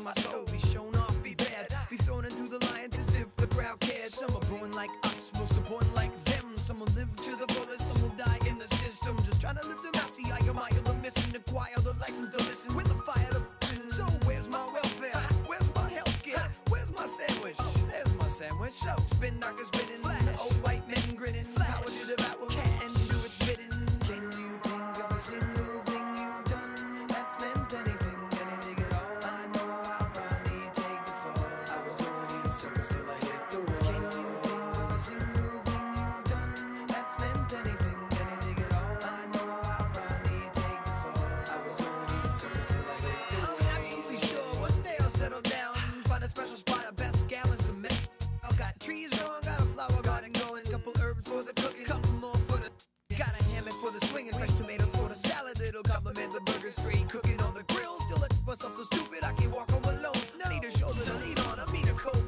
my soul. Be shown off, be bad, be thrown into the lions as if the crowd cared. Some are born like us, most are born like them. Some will live to the fullest, some will die in the system. Just trying to live them out, see I admire the missing, acquire the license to listen with the fire to listen. So where's my welfare? Where's my healthcare? Where's my sandwich? There's my sandwich. So spin knockers spinning, old white men grinning. Power to devour cat and do its bidding. Can you think of a single thing you've done that's meant anything, anything at all? I know I'll probably take the fall. I was going in circles till I hit the wall. Can you think of a single thing you've done that's meant anything, anything at all? I know I'll probably take the fall. I was going in circles till I hit the wall. I'm absolutely sure one day I'll settle down, find a special spot, a best gallons of milk. I've got trees growing, got a flower garden going, couple herbs for the cooking, couple more for the. Got a hammock for the swinging, fresh tomatoes for the salad. It'll compliment the burger, straight cooking on the grill. Still a myself so stupid I can't walk home alone. No. Need a shoulder to lean on, I need a coat.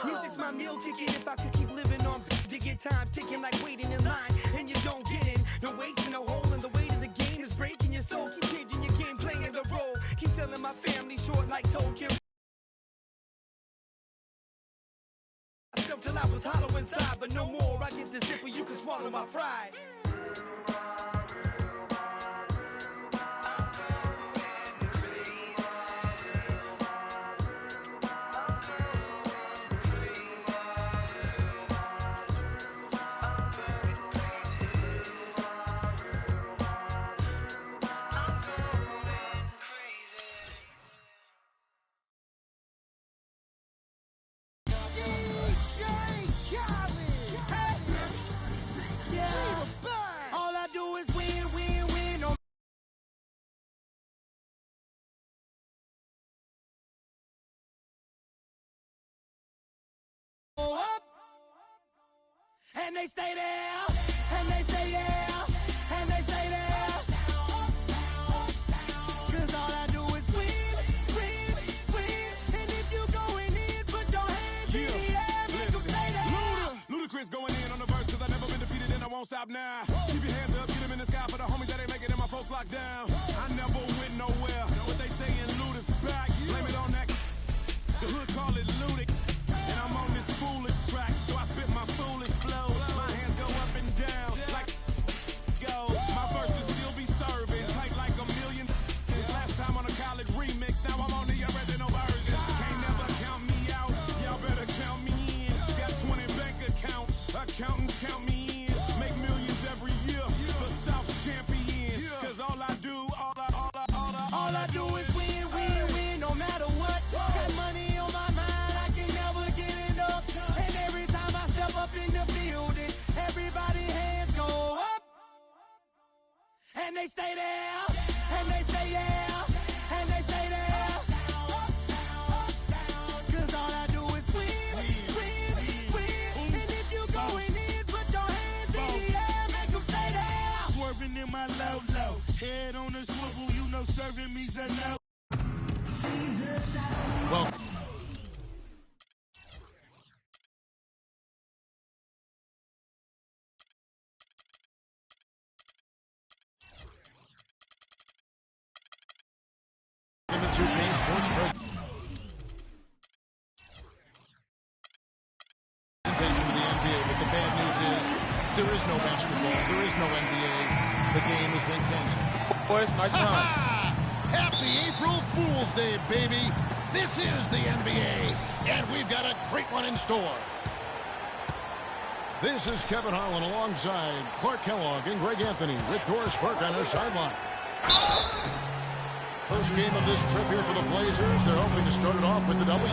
Music's my meal ticket. If I could keep living on to get times ticking like waiting in line, and you don't get in. No weights, no hole in the weight of the game is breaking your soul. Keep changing your game, playing the role. Keep telling my family short like Tolkien. Myself till I was hollow inside, but no more. I get the zipper, you can swallow my pride. All I do is win, win, win. No up, and they stay there, and they stay there, and they stay there. Cause all I do is win, win, win. And if you going in, put your hands in the air, make them stay there. Ludacris going in on the verse, cause I never been defeated and I won't stop now. Keep your hands up, get them in the sky for the homies that ain't making it and my folks locked down. I never went nowhere, but they saying Luda's back. Blame it on that, the hood call it Ludic. And I'm on this foolish track, so I spit my foolish flow. My hands go up and down, like go. My verses still be serving, tight like a million. Last time on a college remix, now I'm on the original version. Can't never count me out, y'all better count me in. Got 20 bank accounts, accountants count me in. Make millions every year, the South's champion. Cause all I do is win, win, win, no matter what. Got money on my mind, I can never get enough. And every time I step up in the building, everybody hands go up. And they stay there, and they stay there, and they stay there. Cause all I do is win, win, win. And if you going in, put your hands in the air, make them stay there. Swerving in my low, head on the swivel, you know serving me's a no. Well, the 2K Sports presentation of the NBA, but the bad news is there is no basketball, there is no NBA. The game has been canceled. Boys, nice run. Happy April Fool's Day, baby. This is the NBA, and we've got a great one in store. This is Kevin Harlan alongside Clark Kellogg and Greg Anthony with Doris Burke on their sideline. First game of this trip here for the Blazers. They're hoping to start it off with the W.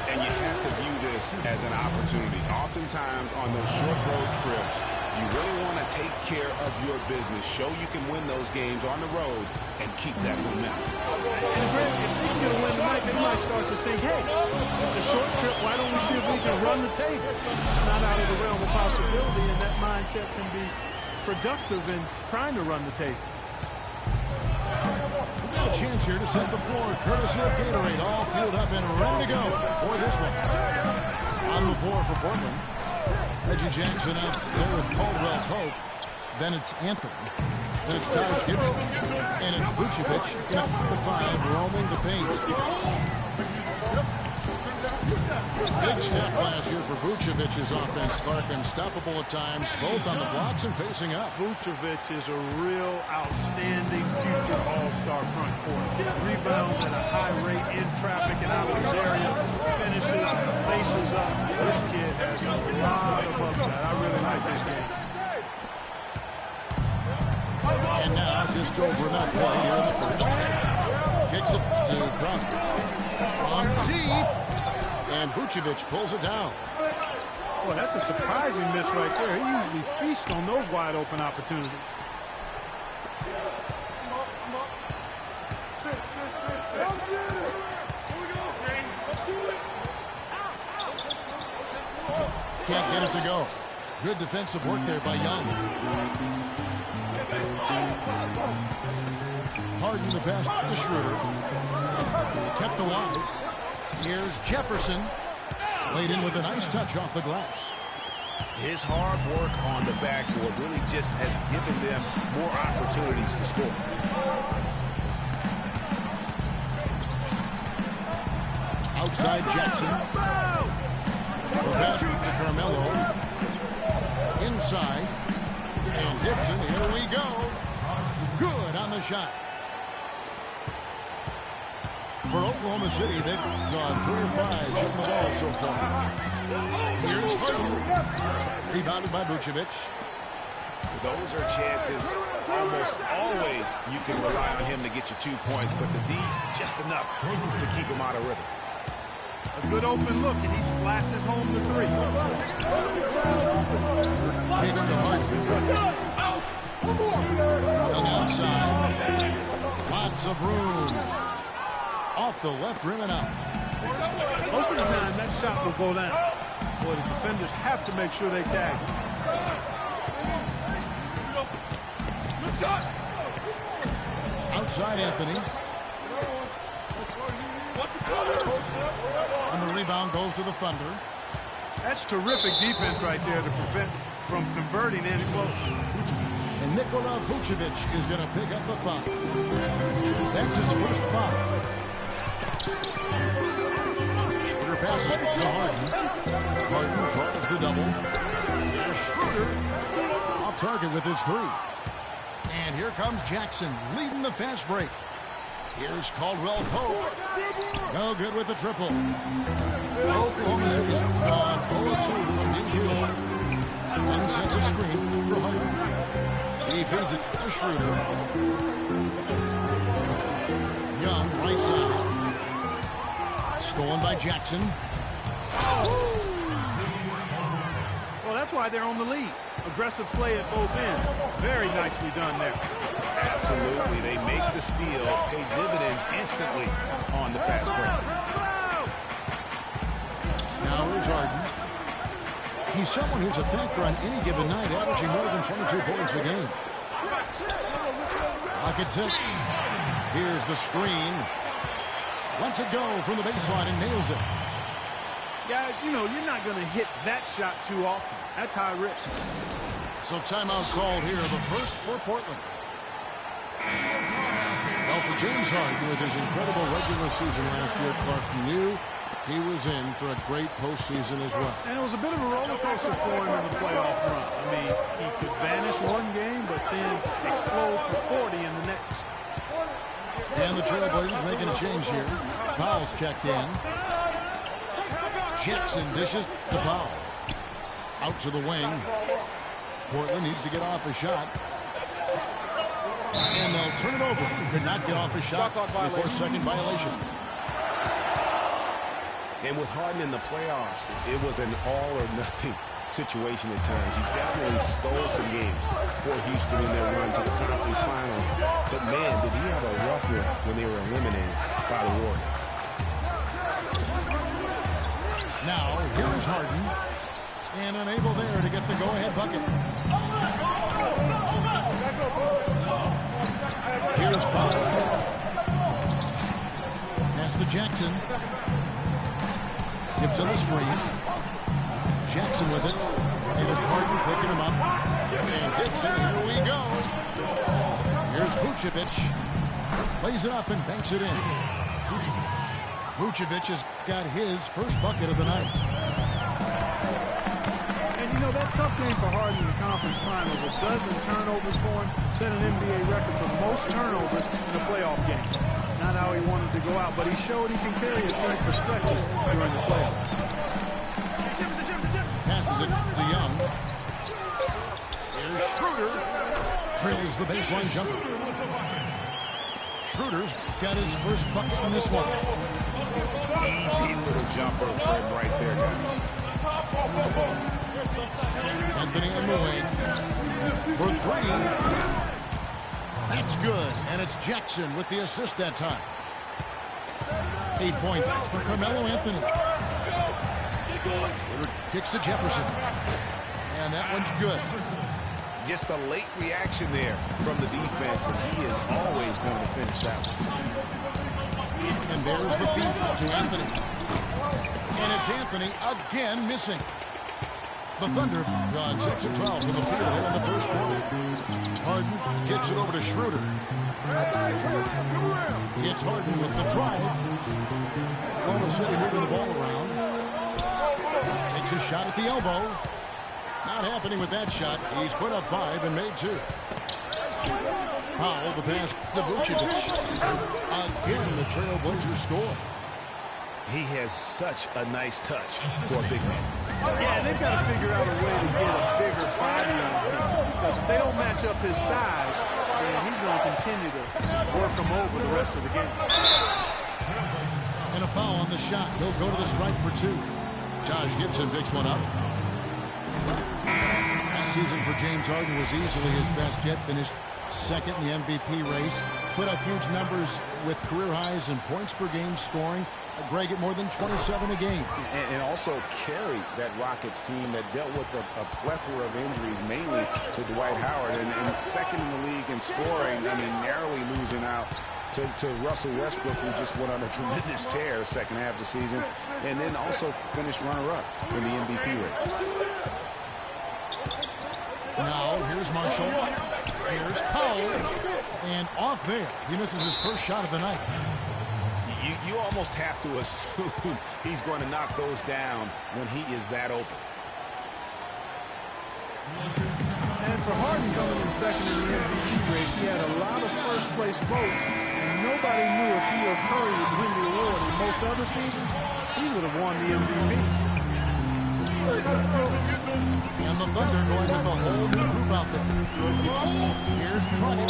And you have to view this as an opportunity. Oftentimes on those short road trips, you really want to take care of your business. Show you can win those games on the road and keep that momentum. And Greg, if they can get a win tonight, they might start to think, hey, it's a short trip. Why don't we see if we can run the table? It's not out of the realm of possibility, and that mindset can be productive in trying to run the table. We've got a chance here to set the floor. Courtesy of Gatorade, all fueled up and ready to go for this one. On the floor for Portland, Reggie Jackson out there with Caldwell Pope. Then it's Anthony. Then it's Taj Gibson. And it's Vucevic in the 5, roaming the paint. Big step last year for Vucevic's offense, Clark. Unstoppable at times, both on the blocks and facing up. Vucevic is a real outstanding future all-star front court. Rebounds at a high rate in traffic and out of his area. Finishes, faces up. This kid has a lot of upside. I really like this game. And now just over enough play here in the first. Kicks it to Crump. On deep. And Vucevic pulls it down. Boy, that's a surprising miss right there. He usually feasts on those wide open opportunities. Can't get it to go. Good defensive work there by Young. Harden the pass to Schroeder. Kept alive. Here's Jefferson. Laid in with a nice touch off the glass. His hard work on the backboard really just has given them more opportunities to score. Outside Jackson. The pass to Carmelo. Inside. And Gibson, here we go. Good on the shot. For Oklahoma City, they've gone 3 or 5 shooting the ball so far. Here's Harden. Rebounded by Vucevic. Those are chances almost always you can rely on him to get you 2 points, but the D, just enough to keep him out of rhythm. A good open look, and he splashes home the 3. Pitch to Harden. Young outside. Lots of room. Off the left rim and out. Most of the time, that shot will go down. Boy, the defenders have to make sure they tag him. Outside Anthony. And the rebound goes to the Thunder. That's terrific defense right there to prevent from converting in close. And Nikola Vucevic is going to pick up the foul. That's his first foul. Schroeder passes to Harden. Harden draws the double. There's Schroeder off target with his 3. And here comes Jackson leading the fast break. Here's Caldwell Pope. No good with the triple. Oklahoma City's gone 0-2 from deep here. Young sets a screen for Harden. He feeds it to Schroeder. Young right side. Stolen by Jackson. Well, that's why they're on the lead. Aggressive play at both ends. Very nicely done there. Absolutely. They make the steal, pay dividends instantly on the fast break. Now here's Harden. He's someone who's a factor on any given night, averaging more than 22 points a game. Clock at 6. Here's the screen. Lets it go from the baseline and nails it. Guys, you know, you're not going to hit that shot too often. That's high risk. So timeout called here, the first for Portland. Well, for James Harden, with his incredible regular season last year, Clark knew he was in for a great postseason as well. And it was a bit of a roller coaster for him in the playoff run. I mean, he could vanish one game, but then explode for 40 in the next. And the Trailblazers making a change here. Powell's checked in. Jackson dishes to Powell. Out to the wing. Portland needs to get off a shot. And they'll turn it over. Did not get off a shot before second violation. And with Harden in the playoffs, it was an all-or-nothing situation at times. He definitely stole some games for Houston in their run to the conference finals. But, man, did he have a rough one when they were eliminated by the Warriors. Now, here is Harden. And unable there to get the go-ahead bucket. Here's Powell. Pass to Jackson. Gibson the screen. Jackson with it. And it's Harden picking him up. And Gibson, here we go. Here's Vucevic. Lays it up and banks it in. Vucevic has got his first bucket of the night. And you know, that tough game for Harden in the conference finals, a dozen turnovers for him, set an NBA record for most turnovers in a playoff game. Not how he wanted to go out, but he showed he can carry a team for stretches during the playoffs. Passes it to Young. Here's Schroeder. Trails the baseline jumper. Schroeder's got his first bucket in this one. Easy little jumper for him right there, guys. Anthony on the wing for three. That's good, and it's Jackson with the assist that time. 8 points for Carmelo Anthony. Schroeder kicks to Jefferson, and that one's good. Just a late reaction there from the defense, and he is always going to finish that one. And there's the feed to Anthony. And it's Anthony again missing. The Thunder gone 6 of 12 from the field here in the first quarter. Harden kicks it over to Schroeder. It's Harden with the drive. Oklahoma City moving the ball around. Takes a shot at the elbow. Not happening with that shot. He's put up 5 and made 2. Powell, the pass to Vucevic. Again, the Trailblazers score. He has such a nice touch for a big man. Yeah, they've got to figure out a way to get a bigger body on him. Because if they don't match up his size, then he's going to continue to work him over the rest of the game. And a foul on the shot. He'll go to the strike for 2. Josh Gibson picks one up. Last season for James Harden was easily his best yet. Finished second in the MVP race. Put up huge numbers with career highs in points per game scoring. Greg at more than 27 a game. And also carried that Rockets team that dealt with a plethora of injuries, mainly to Dwight Howard. And second in the league in scoring, I mean, narrowly losing out to Russell Westbrook, who just went on a tremendous tear the second half of the season. And then also finished runner-up in the MVP race. Now, here's Marshall. Here's Powell. And off there. He misses his first shot of the night. You almost have to assume he's going to knock those down when he is that open. And for Harden coming in second in the MVP race, he had a lot of first-place votes, and nobody knew if he or Curry would win the award. In most other seasons, he would have won the MVP. And the Thunder going with a whole new group out there. Here's Trotty.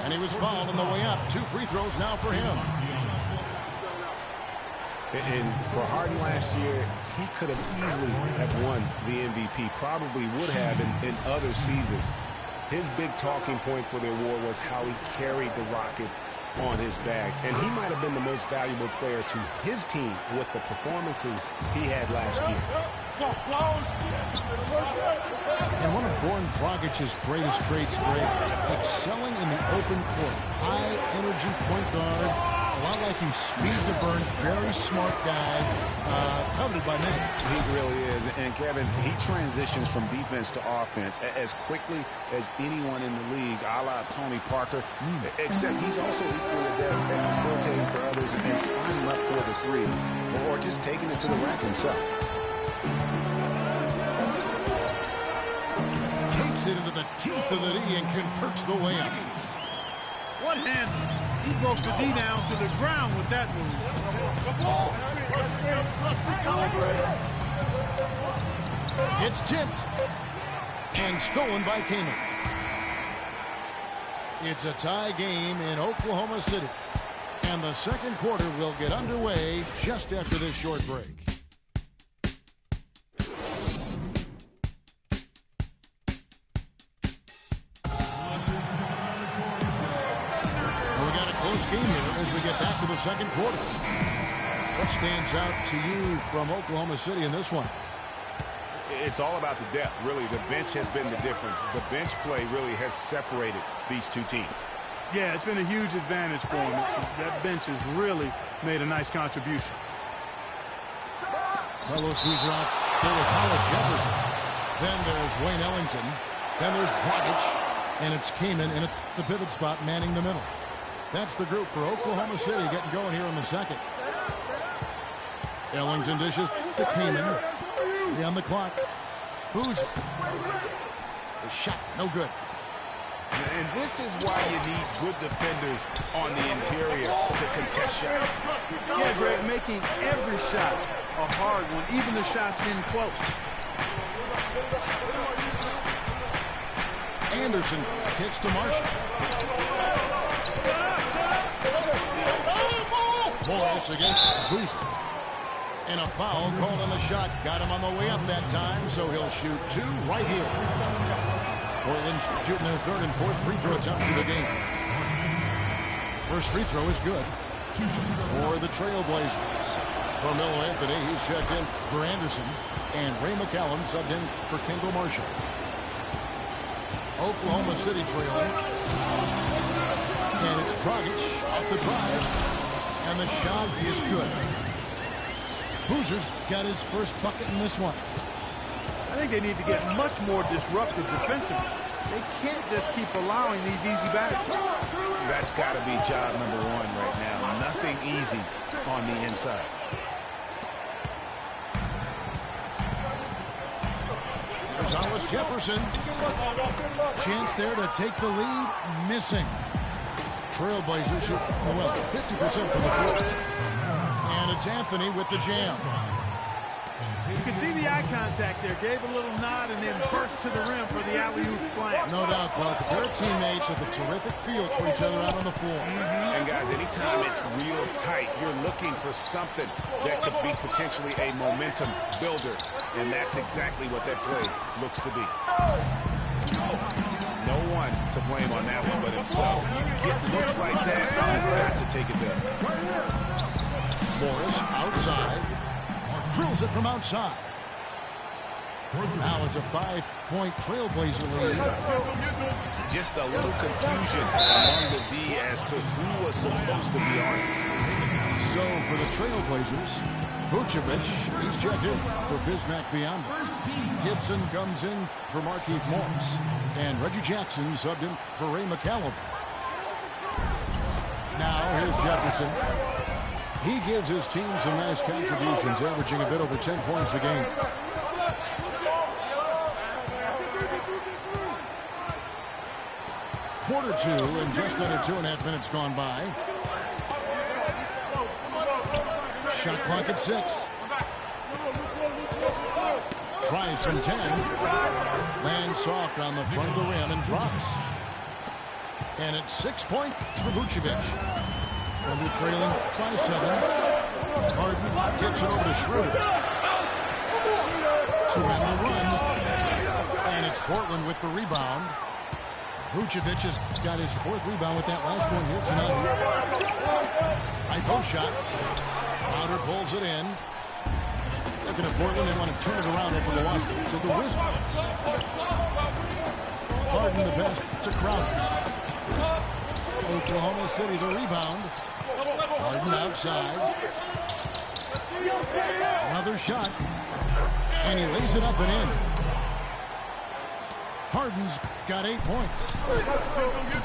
And he was fouled on the way up. 2 free throws now for him. And for Harden last year, he could have easily have won the MVP, probably would have in other seasons. His big talking point for the award was how he carried the Rockets on his back. And he might have been the most valuable player to his team with the performances he had last year. And one of Goran Dragic's greatest traits, Greg, excelling in the open court. High-energy point guard, a lot like you, speed to burn, very smart guy, coveted by many. He really is. And, Kevin, he transitions from defense to offense as quickly as anyone in the league, a la Tony Parker, except he's also equally adept at facilitating for others and spotting up for the 3, or just taking it to the rack himself. Takes it into the teeth of the D and converts the layup. What hand? He broke the D down to the ground with that move. It's tipped and stolen by Kaman. It's a tie game in Oklahoma City. And the second quarter will get underway just after this short break. Game here as we get back to the second quarter. What stands out to you from Oklahoma City in this one? It's all about the depth, really. The bench has been the difference. The bench play really has separated these two teams. Yeah, it's been a huge advantage for them. That bench has really made a nice contribution. Carlos Boozer out there with Hollis Jefferson. Then there's Wayne Ellington. Then there's Dragic. And it's Kamen in at the pivot spot, manning the middle. That's the group for Oklahoma City getting going here in the second. Ellington dishes to Kamen. On the clock. Boozer. The shot, no good. And this is why you need good defenders on the interior to contest shots. Yeah, Greg, making every shot a hard one, even the shots in close. Anderson kicks to Marshall. Morris against Boozer. And a foul called on the shot. Got him on the way up that time, so he'll shoot 2 right here. Portland's shooting their 3rd and 4th free throw attempts of the game. First free throw is good for the Trailblazers. Carmelo Anthony, he's checked in for Anderson. And Ray McCallum subbed in for Kendall Marshall. Oklahoma City trailing. And it's Dragic off the drive. And the shot is good. Boozer's got his first bucket in this one. I think they need to get much more disruptive defensively. They can't just keep allowing these easy baskets. That's got to be job number 1 right now. Nothing easy on the inside. Gonzalez Jefferson. Chance there to take the lead. Missing. Trailblazers shoot, well, 50% from the floor. And it's Anthony with the jam. You can see the eye contact there. Gave a little nod and then burst to the rim for the alley-oop slam. No doubt, Clark. They're teammates with a terrific feel for each other out on the floor. And guys, anytime it's real tight, you're looking for something that could be potentially a momentum builder. And that's exactly what that play looks to be. No one to blame on that one but himself. You get looks like that, you've got to take it there. Morris outside. Drills it from outside. Now it's a 5-point Trailblazer lead. Just a little confusion among the D as to who was supposed to be on it. So for the Trailblazers, Vucevic, he's checked in for Bismack Biyombo. Gibson comes in for Markieff Morris. And Reggie Jackson subbed in for Ray McCallum. Now here's Jefferson. He gives his team some nice contributions, averaging a bit over 10 points a game. Quarter 2 and just under 2.5 minutes gone by. Shot clock at 6. Tries from 10. Lands soft on the front of the rim and drops. And it's 6 points for Vucevic. Under trailing by 7. Harden gets it over to Schroeder. To end the run. And it's Portland with the rebound. Vucevic has got his 4th rebound with that last one here tonight. High post shot. Crowder pulls it in. Looking at Portland, they want to turn it around over the watch to the Wizards. Harden the pass to Crowder. Oklahoma City the rebound. Harden outside. Another shot. And he lays it up and in. Harden's got 8 points.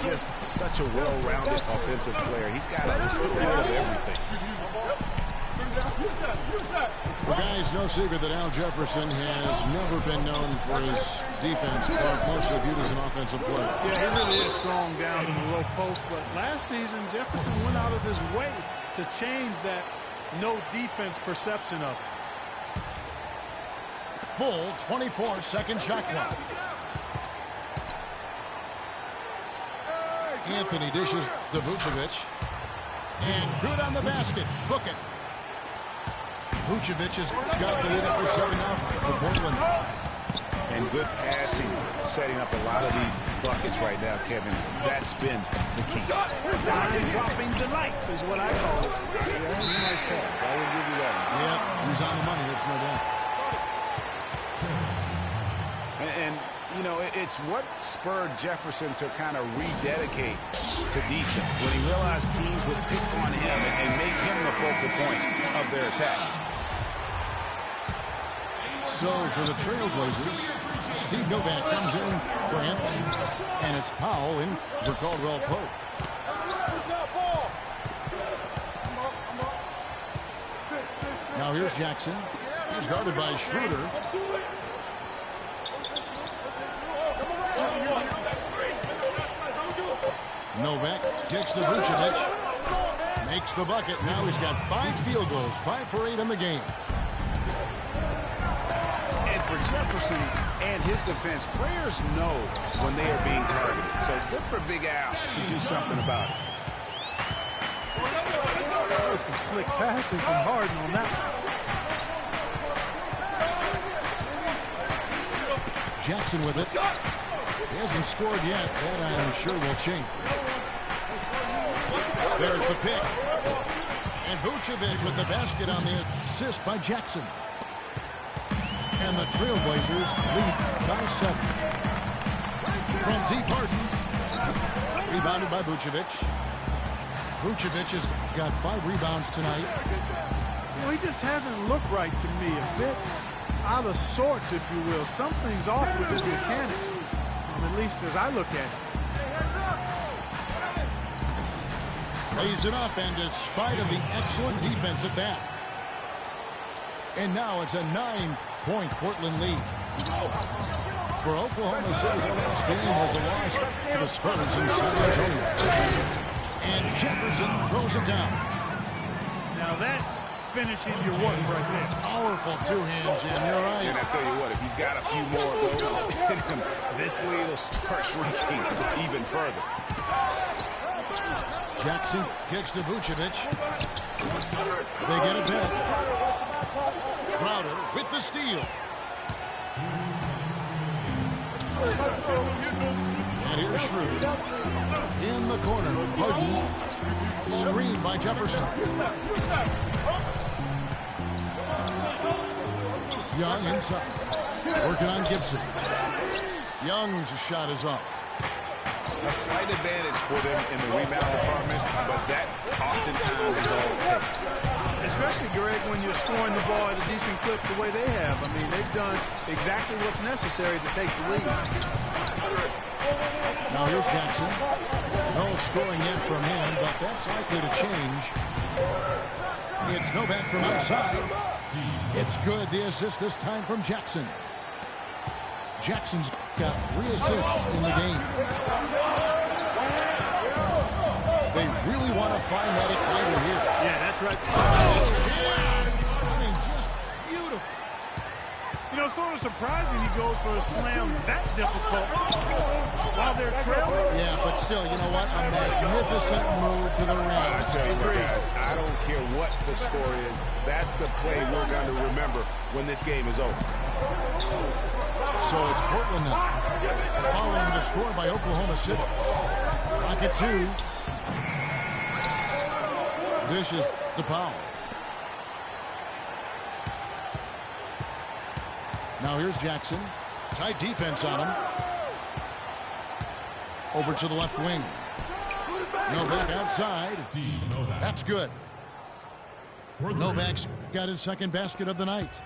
Just such a well-rounded offensive player. He's got a little bit of everything. Well, guys, no secret that Al Jefferson has never been known for his defense. Clark, mostly viewed as an offensive player. Yeah, he really is strong down in the low post. But last season, Jefferson went out of his way to change that no defense perception of him. Full 24-second shot clock. Anthony dishes to Vucevic. And good on the basket. Book it. Vucevic has got the lead up for 7 now for Portland. And good passing, setting up a lot of these buckets right now, Kevin. That's been the key. Dropping delights is what I call it. Yeah, that was a nice pass. I will give you that one. Yeah, he's on the money, that's no doubt. And you know, it's what spurred Jefferson to kind of rededicate to defense when he realized teams would pick on him and make him the focal point of their attack. So for the Trailblazers, Steve Novak comes in for Anthony. And it's Powell in for Caldwell Pope. Now here's Jackson. He's guarded by Schroeder. Novak kicks to Vucevic. Makes the bucket. Now he's got 5 field goals, 5 for 8 in the game. And for Jefferson and his defense, players know when they are being targeted. So good for Big Al to do something about it. There's some slick passing from Harden on that one. Jackson with it. He hasn't scored yet. That I'm sure will change. There's the pick. And Vucevic with the basket on the assist by Jackson. And the Trailblazers lead by 7. From deep Harden. Rebounded by Vucevic. Vucevic has got 5 rebounds tonight. Well, he just hasn't looked right to me. A bit out of sorts, if you will. Something's off with his mechanics, at least as I look at it. Lays it up, and despite of the excellent defense at that. And now it's a 9-point Portland lead. For Oklahoma City, the last game was a loss to the Spurs in San Antonio. And Jefferson throws it down. Now that's finishing your work right there. Powerful two-hand jam, you're right. And I tell you what, if he's got a few more of those in him, this lead will start shrinking even further. Jackson kicks to Vucevic. They get it back. Crowder with the steal. And here's Schroeder. In the corner, Harden. Screened by Jefferson. Young inside. Working on Gibson. Young's shot is off. A slight advantage for them in the rebound department, but that oftentimes is all it takes. Especially, Greg, when you're scoring the ball at a decent clip the way they have. I mean, they've done exactly what's necessary to take the lead. Now here's Jackson. No scoring yet from him, but that's likely to change. It's Novak from outside. It's good. The assist this time from Jackson. Jackson's got 3 assists in the game. They really want to find that igniter here. Yeah, that's right. I mean, just beautiful. You know, sort of surprising he goes for a slam that difficult while they're trailing. Yeah, but still, you know what? A magnificent move to the rim. I tell you what, guys, I don't care what the score is. That's the play we're going to remember when this game is over. So it's Portland now, following the score by Oklahoma City. Rocket 2. Dishes to Powell. Now here's Jackson. Tight defense on him. Over to the left wing. Novak outside. That's good. Novak's got his second basket of the night.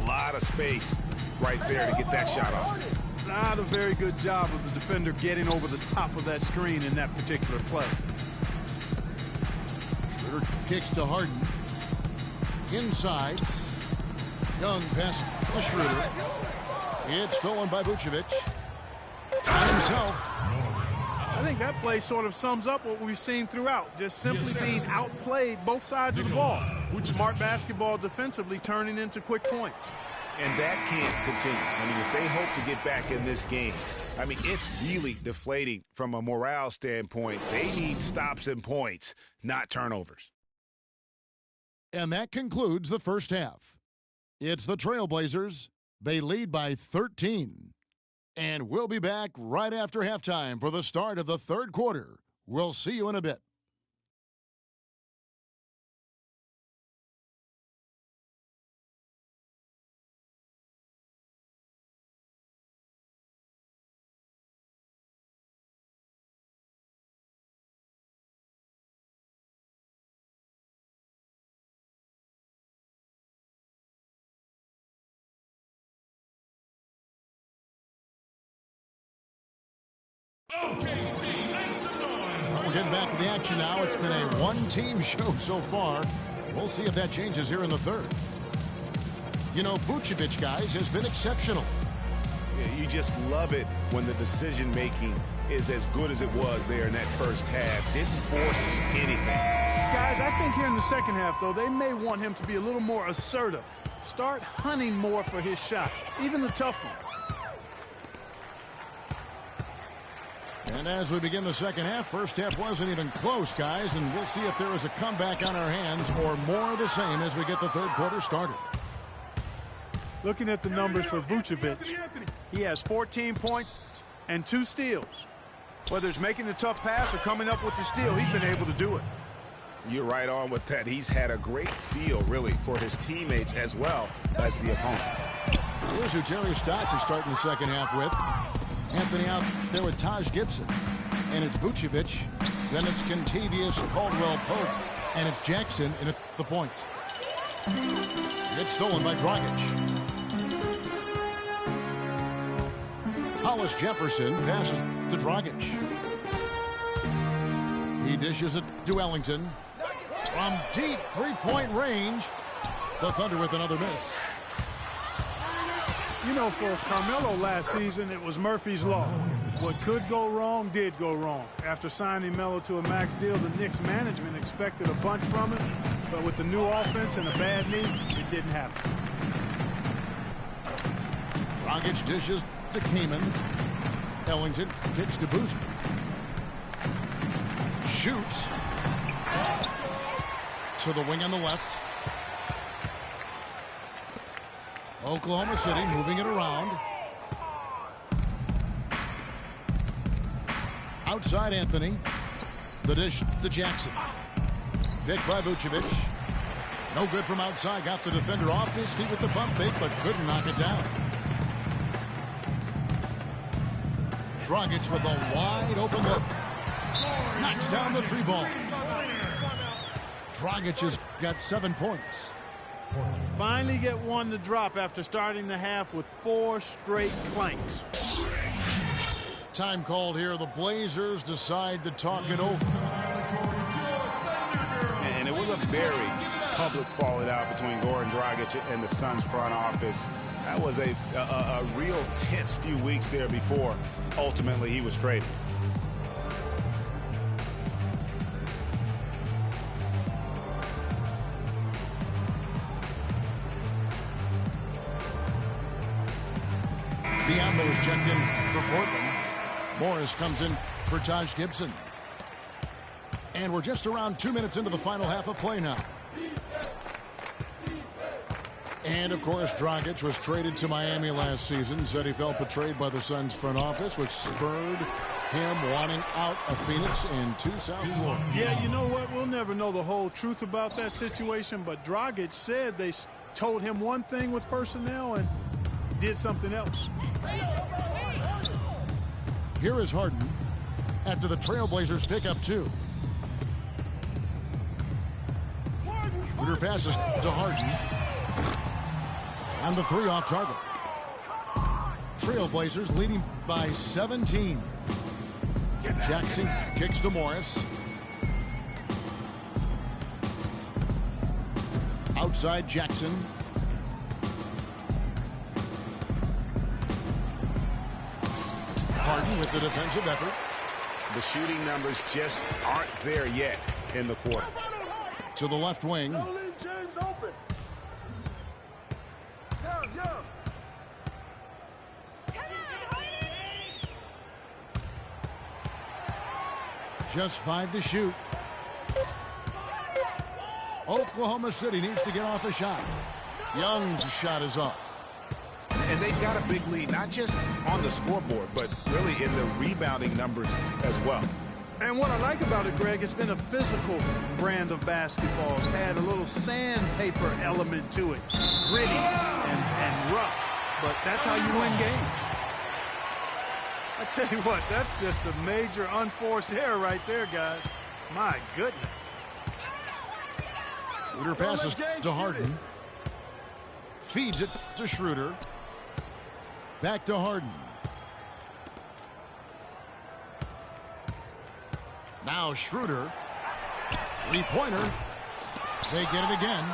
A lot of space right there to get that shot off. Not a very good job of the defender getting over the top of that screen in that particular play. Schroeder kicks to Harden. Inside. Young pass to Schroeder. It's stolen by Vucevic. By himself. I think that play sort of sums up what we've seen throughout. Just simply being outplayed both sides of the ball. Smart basketball defensively turning into quick points. And that can't continue. I mean, if they hope to get back in this game, I mean, it's really deflating from a morale standpoint. They need stops and points, not turnovers. And that concludes the first half. It's the Trailblazers. They lead by 13. And we'll be back right after halftime for the start of the third quarter. We'll see you in a bit. We're getting back to the action now. It's been a one-team show so far. We'll see if that changes here in the third. You know, Vucevic, guys, has been exceptional. Yeah, you just love it when the decision-making is as good as it was there in that first half. Didn't force anything. Guys, I think here in the second half, though, they may want him to be a little more assertive. Start hunting more for his shot, even the tough one. And as we begin the second half, first half wasn't even close, guys, and we'll see if there is a comeback on our hands or more of the same as we get the third quarter started. Looking at the numbers for Vucevic, he has 14 points and 2 steals. Whether it's making a tough pass or coming up with the steal, he's been able to do it. You're right on with that. He's had a great feel, really, for his teammates as well as the opponent. Here's who Terry Stotts is starting the second half with. Anthony out there with Taj Gibson. And it's Vucevic. Then it's Kentavious Caldwell-Pope. And it's Jackson in at the point. It's stolen by Dragic. Hollis Jefferson passes to Dragic. He dishes it to Ellington. From deep three-point range. The Thunder with another miss. You know, for Carmelo last season, it was Murphy's Law. What could go wrong did go wrong. After signing Melo to a max deal, the Knicks management expected a bunch from him, but with the new offense and a bad knee, it didn't happen. Dragic dishes to Kaman. Ellington kicks to Boozer. Shoots. To the wing on the left. Oklahoma City moving it around. Outside Anthony. The dish to Jackson. Picked by Vucevic. No good from outside. Got the defender off his feet with the bump fake, but couldn't knock it down. Dragic with a wide open look. Knocks down the 3 ball. Dragic has got 7 points. Finally get one to drop after starting the half with 4 straight clanks. Time called here. The Blazers decide to talk it over. And it was a very public falling out between Goran Dragic and the Suns front office. That was a real tense few weeks there before ultimately he was traded. Biombo's checked in for Portland. Morris comes in for Taj Gibson. And we're just around 2 minutes into the final half of play now. And, of course, Dragic was traded to Miami last season. Said he felt betrayed by the Suns front office, which spurred him wanting out of Phoenix and to South Florida. Yeah, you know what? We'll never know the whole truth about that situation, but Dragic said they told him one thing with personnel and did something else. Here is Harden after the Trailblazers pick up 2. Shooter passes to Harden. And the 3 off target. Trailblazers leading by 17. Jackson kicks to Morris. Outside Jackson. Harden with the defensive effort. The shooting numbers just aren't there yet in the quarter. To the left wing. James open. Just 5 to shoot. Oklahoma City needs to get off a shot. Young's shot is off. And they've got a big lead, not just on the scoreboard, but really in the rebounding numbers as well. And what I like about it, Greg, it's been a physical brand of basketball. It's had a little sandpaper element to it. Gritty and rough. But that's how you win games. I tell you what, that's just a major unforced error right there, guys. My goodness. Schroeder passes to Harden. Feeds it to Schroeder. Back to Harden. Now Schroeder. Three-pointer. They get it again.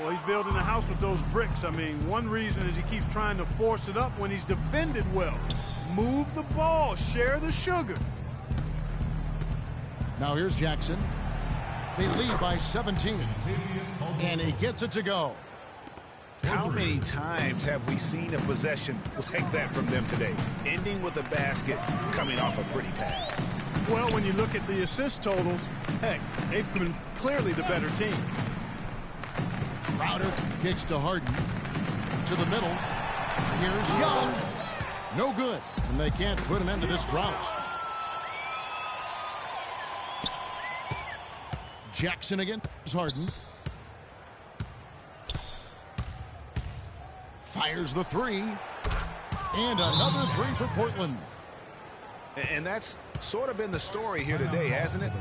Well, he's building a house with those bricks. I mean, one reason is he keeps trying to force it up when he's defended well. Move the ball. Share the sugar. Now here's Jackson. They lead by 17. And he gets it to go. How many times have we seen a possession like that from them today? Ending with a basket, coming off a pretty pass. Well, when you look at the assist totals, heck, they've been clearly the better team. Crowder kicks to Harden. To the middle. Here's Young. No good. And they can't put an end to this drought. Jackson against Harden. Fires the three. And another three for Portland. And that's sort of been the story here today, hasn't it?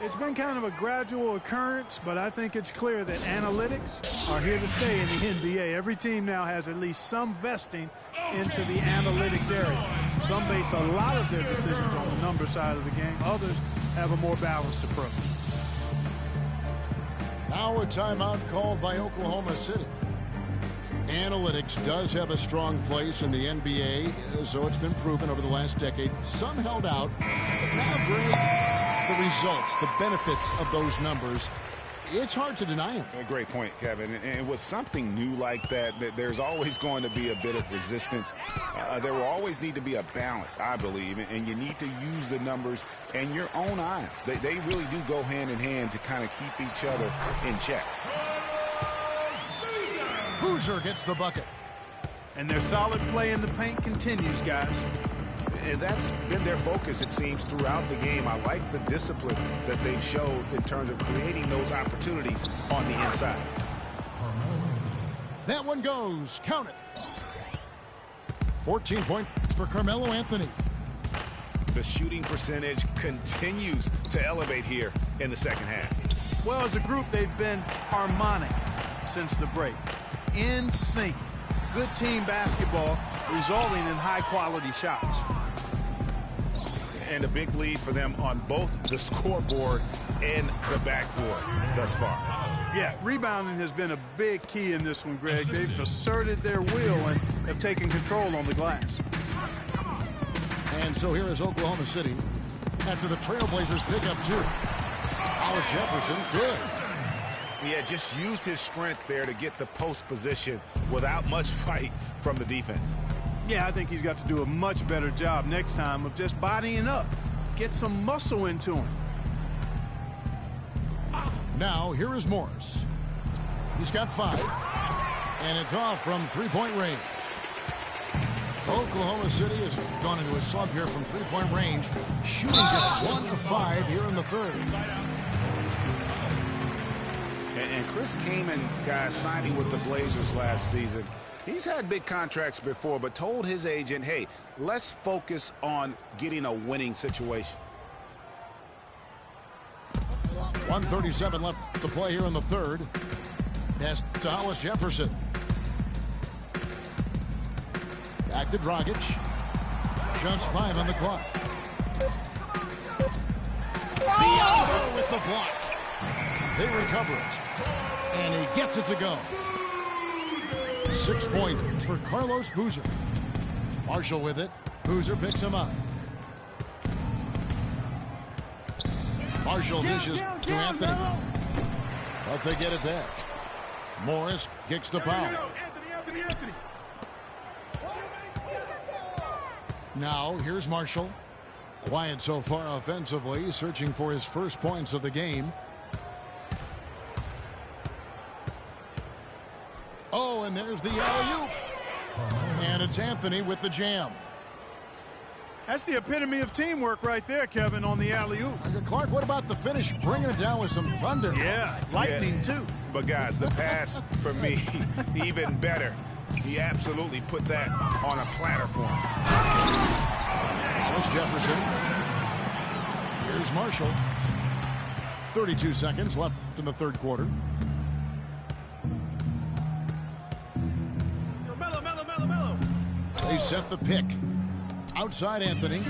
It's been kind of a gradual occurrence, but I think it's clear that analytics are here to stay in the NBA. Every team now has at least some vesting into the analytics area. Some base a lot of their decisions on the number side of the game. Others have a more balanced approach. Now a timeout called by Oklahoma City. Analytics does have a strong place in the NBA, so it's been proven over the last decade. Some held out. Now, Greg, the results, the benefits of those numbers, it's hard to deny them. A great point, Kevin. And with something new like that, there's always going to be a bit of resistance. There will always need to be a balance, I believe, and you need to use the numbers and your own eyes. They really do go hand in hand to kind of keep each other in check. Boozer gets the bucket. And their solid play in the paint continues, guys. And that's been their focus, it seems, throughout the game. I like the discipline that they've showed in terms of creating those opportunities on the inside. That one goes. Count it. 14 points for Carmelo Anthony. The shooting percentage continues to elevate here in the second half. Well, as a group, they've been harmonic since the break. In sync. Good team basketball resulting in high-quality shots. And a big lead for them on both the scoreboard and the backboard thus far. Yeah, rebounding has been a big key in this one, Greg. They've asserted their will and have taken control on the glass. And so here is Oklahoma City after the Trailblazers pick up two. Hollis Jefferson, good. Yeah, just used his strength there to get the post position without much fight from the defense. Yeah, I think he's got to do a much better job next time of just bodying up. Get some muscle into him. Now, here is Morris. He's got 5. And it's off from three-point range. Oklahoma City has gone into a slump here from three-point range, shooting just 1 of 5 here in the third. And Chris Kaman, guys, signing with the Blazers last season, he's had big contracts before, but told his agent, hey, let's focus on getting a winning situation. 1:37 left to play here in the third. Pass to Hollis Jefferson. Back to Dragic. Just 5 on the clock. Bianco with the block. They recover it. And he gets it to go. 6 points for Carlos Boozer. Marshall with it. Boozer picks him up. Marshall dishes to Anthony. But they get it back. Morris kicks to Powell. Anthony. Now here's Marshall. Quiet so far offensively, searching for his first points of the game. Oh, and there's the alley-oop. And it's Anthony with the jam. That's the epitome of teamwork right there, Kevin, on the alley-oop. Clark, what about the finish? Bringing it down with some thunder. Yeah, lightning too. But, guys, the pass, for me, even better. He absolutely put that on a platter for him. Hollis Jefferson. Here's Marshall. 32 seconds left in the third quarter. Mello. They set the pick. Outside Anthony.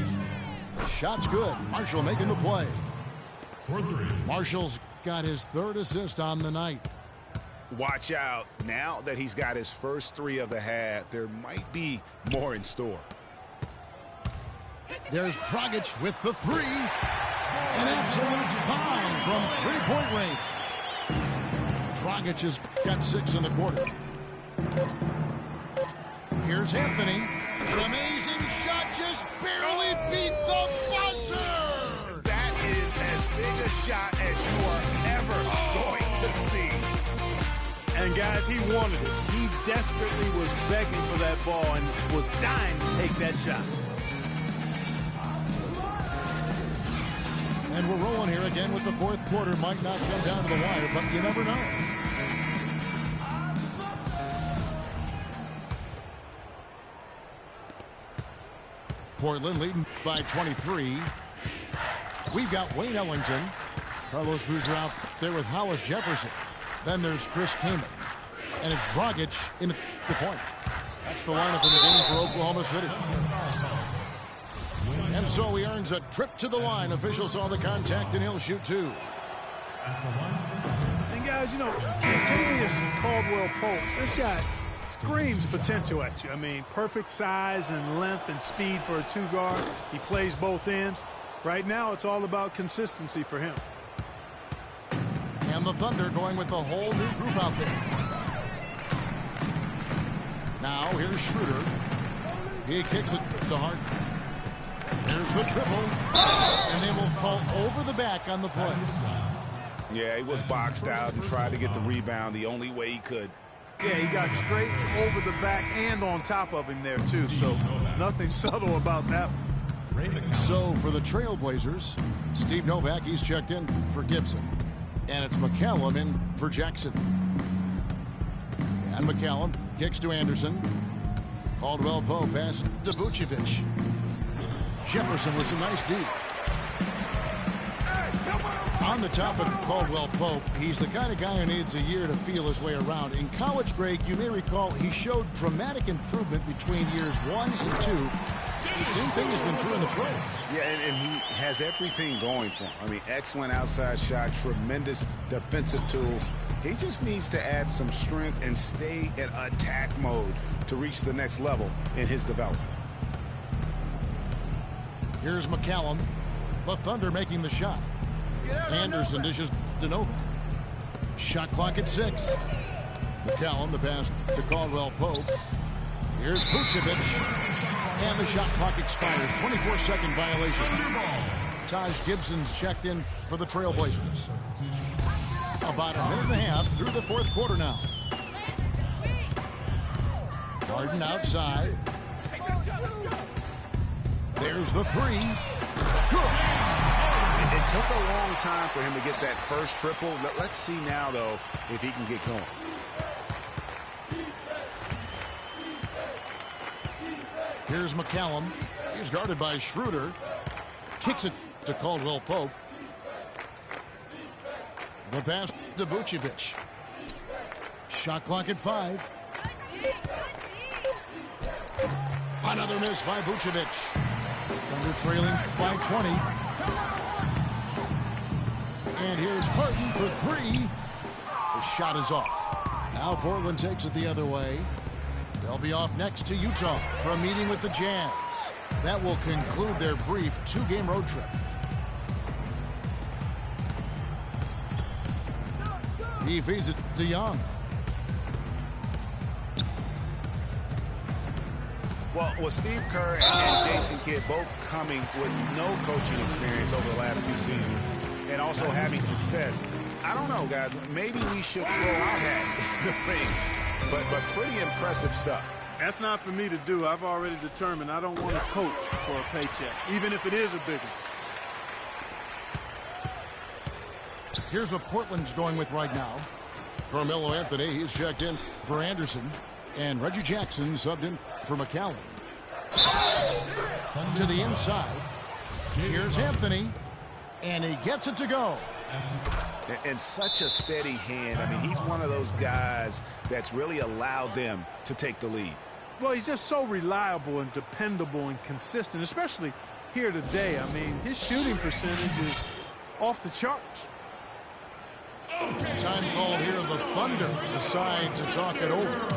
shot's good. Marshall making the play. Marshall's got his 3rd assist on the night. Watch out. Now that he's got his first 3 of the half, there might be more in store. There's Dragic with the 3. An absolute bomb from 3-point range. Dragic has got 6 in the quarter. Here's Anthony. An amazing shot, just barely beat the buzzer. That is as big a shot as you are ever going to see. And guys, he wanted it. He desperately was begging for that ball and was dying to take that shot. And we're rolling here again with the 4th quarter. Might not come down to the wire, but you never know. Portland leading by 23. We've got Wayne Ellington. Carlos Boozer out there with Hollis Jefferson. Then there's Chris Kaman. And it's Dragic in the point. That's the lineup in the game for Oklahoma City. And so he earns a trip to the line. Officials saw the contact, and he'll shoot 2. And guys, you know, Kentavious Caldwell-Pope, this guy screams potential at you. I mean, perfect size and length and speed for a 2-guard. He plays both ends. Right now, it's all about consistency for him. And the Thunder going with a whole new group out there. Now, here's Schroeder. He kicks it to Harden. There's the triple. And they will call over the back on the play. Yeah, he was boxed out and tried to get the rebound the only way he could. Yeah, he got straight over the back and on top of him there, too. So nothing subtle about that one. So for the Trailblazers, Steve Novak, he's checked in for Gibson. And it's McCallum in for Jackson. And McCallum kicks to Anderson. Caldwell-Pope pass to Vucevic. Jefferson with some nice D. On the top of Caldwell-Pope, he's the kind of guy who needs a year to feel his way around. In college, Greg, you may recall he showed dramatic improvement between years 1 and 2. The same thing has been true in the pros. Yeah, and he has everything going for him. I mean, excellent outside shot, tremendous defensive tools. He just needs to add some strength and stay in attack mode to reach the next level in his development. Here's McCallum. The Thunder making the shot. Anderson dishes to Novak. Shot clock at 6. McCallum, the pass to Caldwell-Pope. Here's Vucevic. And the shot clock expires. 24-second violation. Taj Gibson's checked in for the Trailblazers. About a minute and a half through the 4th quarter now. Harden outside. There's the 3. Good. It took a long time for him to get that first triple. Let's see now, though, if he can get going. Here's McCallum. He's guarded by Schroeder. Kicks it to Caldwell-Pope. The pass to Vucevic. Shot clock at 5. Another miss by Vucevic. Thunder trailing by 20. And here's Harden for 3. The shot is off. Now Portland takes it the other way. They'll be off next to Utah for a meeting with the Jazz. That will conclude their brief 2-game road trip. He feeds it to Young. Well, with Steve Kerr and Jason Kidd both coming with no coaching experience over the last few seasons and also having success, I don't know, guys. Maybe we should throw our hat in the ring. But pretty impressive stuff. That's not for me to do. I've already determined I don't want to coach for a paycheck, even if it is a big one. Here's what Portland's going with right now. Carmelo Anthony, he's checked in for Anderson. And Reggie Jackson subbed in for McCallum. To the inside. Here's Anthony. And he gets it to go. And such a steady hand. I mean, he's one of those guys that's really allowed them to take the lead. Well, he's just so reliable and dependable and consistent, especially here today. I mean, his shooting percentage is off the charts. Time called here. The Thunder decide to talk it over.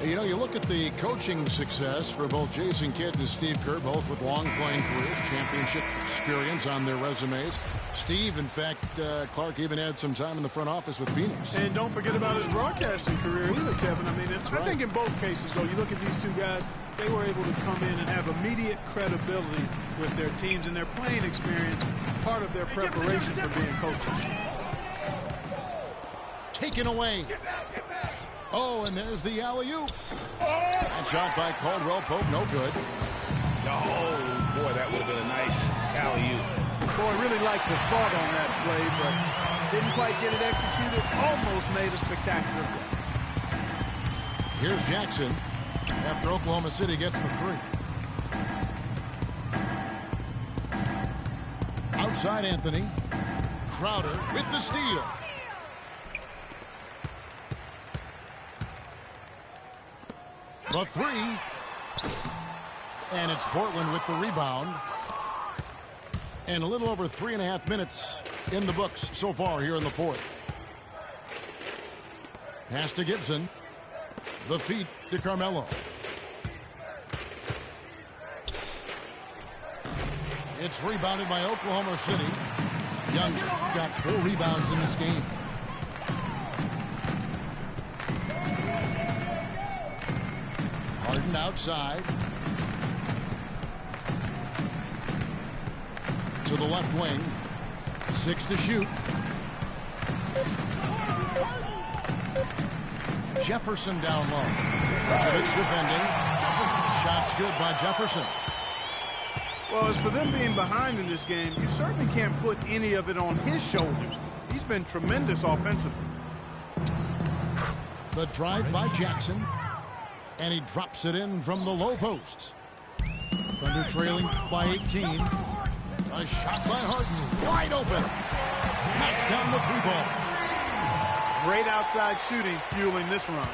You know, you look at the coaching success for both Jason Kidd and Steve Kerr, both with long playing careers, championship experience on their resumes. Steve, in fact, Clark even had some time in the front office with Phoenix. And don't forget about his broadcasting career either, Kevin. I mean, I think in both cases, though, you look at these two guys, they were able to come in and have immediate credibility with their teams and their playing experience, part of their preparation for being coaches. Taken away. Oh, and there's the alley-oop. And shot by Caldwell Pope, no good. Oh, boy, that would have been a nice alley-oop. Boy, really liked the thought on that play, but didn't quite get it executed. Almost made a spectacular play. Here's Jackson after Oklahoma City gets the three. Outside Anthony. Crowder with the steal. The three. And it's Portland with the rebound. And a little over 3.5 minutes in the books so far here in the fourth. Pass to Gibson. The feed to Carmelo. It's rebounded by Oklahoma City. Young's got 4 rebounds in this game. Harden outside. To the left wing. 6 to shoot. Jefferson down low. Vucevic defending. Shots good by Jefferson. Well, as for them being behind in this game, you certainly can't put any of it on his shoulders. He's been tremendous offensively. The drive by Jackson. And he drops it in from the low post. Thunder trailing by 18. A shot by Harden. Wide open. Knocks down the 3-ball. Great outside shooting fueling this run.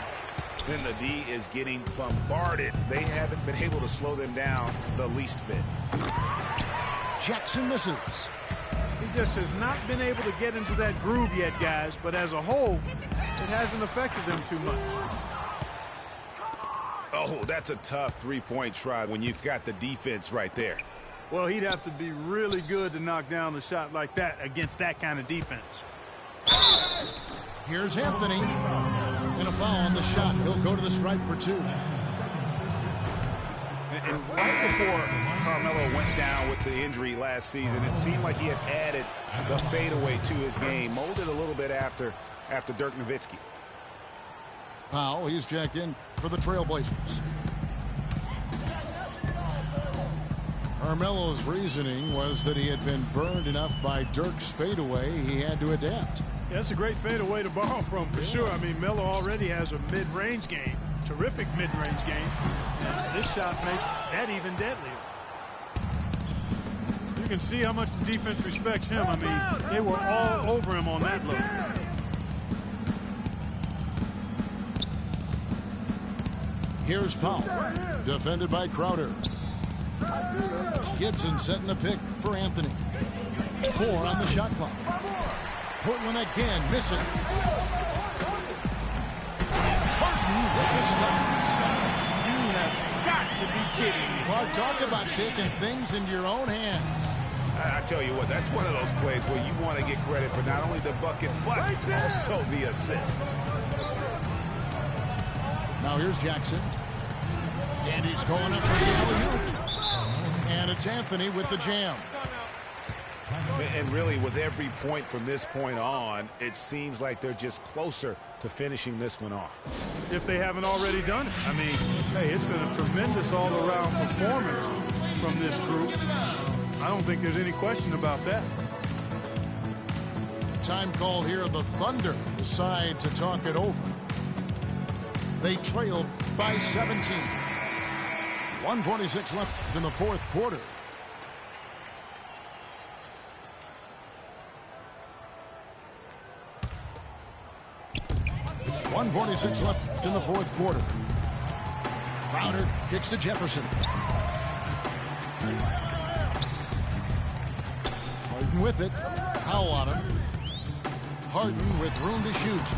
Then the D is getting bombarded. They haven't been able to slow them down the least bit. Jackson misses. He just has not been able to get into that groove yet, guys. But as a whole, it hasn't affected them too much. Oh, that's a tough three-point try when you've got the defense right there. Well, he'd have to be really good to knock down a shot like that against that kind of defense. Here's Anthony. And a foul on the shot. He'll go to the stripe for 2. And right before Carmelo went down with the injury last season, it seemed like he had added the fadeaway to his game, molded a little bit after Dirk Nowitzki. Powell, he's jacked in for the Trailblazers. Carmelo's reasoning was that he had been burned enough by Dirk's fadeaway, he had to adapt. Yeah, that's a great fadeaway to borrow from, for sure. I mean, Melo already has a mid-range game, terrific mid-range game, and this shot makes that even deadlier. You can see how much the defense respects him. I mean, they were all over him on that look. Here's Powell, defended by Crowder. Gibson setting a pick for Anthony. 4 on the shot clock. Portland again missing. Harden with the stop. You have got to be kidding me. Clark, talk about taking things into your own hands. I tell you what, that's one of those plays where you want to get credit for not only the bucket, but also the assist. Now here's Jackson. And he's going up for the alley-oop. And it's Anthony with the jam. And really, with every point from this point on, it seems like they're just closer to finishing this one off. If they haven't already done it. I mean, hey, it's been a tremendous all-around performance from this group. I don't think there's any question about that. Time call here. The Thunder decide to talk it over. They trailed by 17. 1:46 left in the fourth quarter. .146 left in the fourth quarter. Crowder kicks to Jefferson. Harden with it. Foul on him. Harden with room to shoot.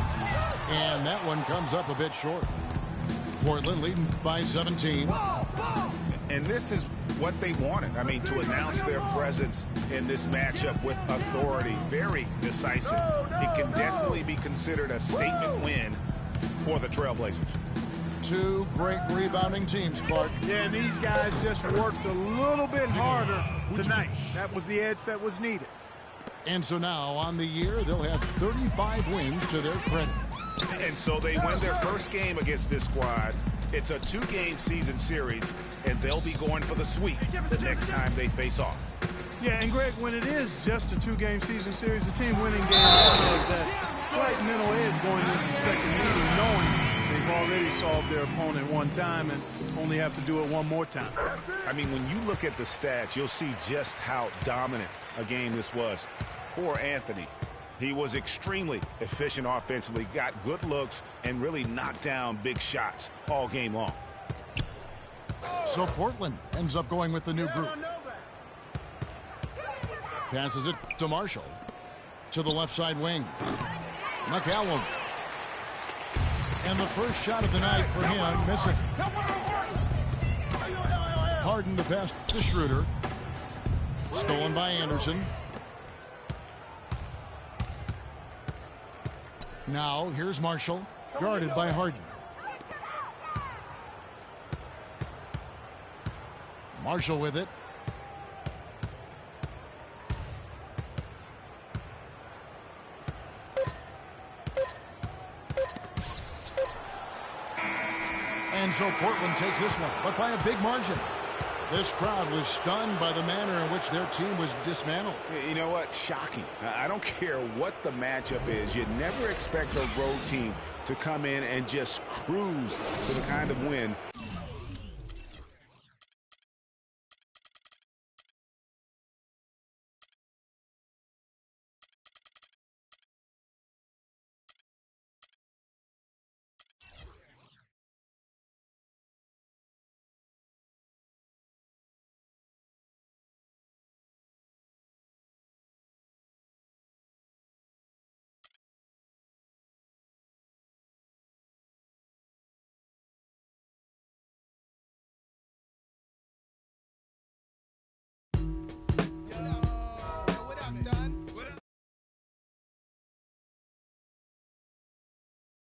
And that one comes up a bit short. Portland leading by 17. And this is what they wanted. I mean, to announce their presence in this matchup with authority. Very decisive. It can definitely be considered a statement win for the Trailblazers. Two great rebounding teams, Clark. Yeah, and these guys just worked a little bit harder tonight. That was the edge that was needed. And so now on the year, they'll have 35 wins to their credit. And so they win their first game against this squad. It's a 2-game season series, and they'll be going for the sweep the next time they face off. Yeah, and Greg, when it is just a 2-game season series, the team winning games has that slight mental edge going into the second meeting, knowing they've already solved their opponent one time and only have to do it one more time. I mean, when you look at the stats, you'll see just how dominant a game this was for Anthony. He was extremely efficient offensively, got good looks, and really knocked down big shots all game long. So Portland ends up going with the new group. Passes it to Marshall. To the left side wing. McCallum. And the first shot of the night for him, missing. Harden the pass to Schroeder. Stolen by Anderson. Now, here's Marshall, guarded by Harden. Marshall with it. And so Portland takes this one, but by a big margin. This crowd was stunned by the manner in which their team was dismantled. You know what? Shocking. I don't care what the matchup is. You never expect a road team to come in and just cruise to the kind of win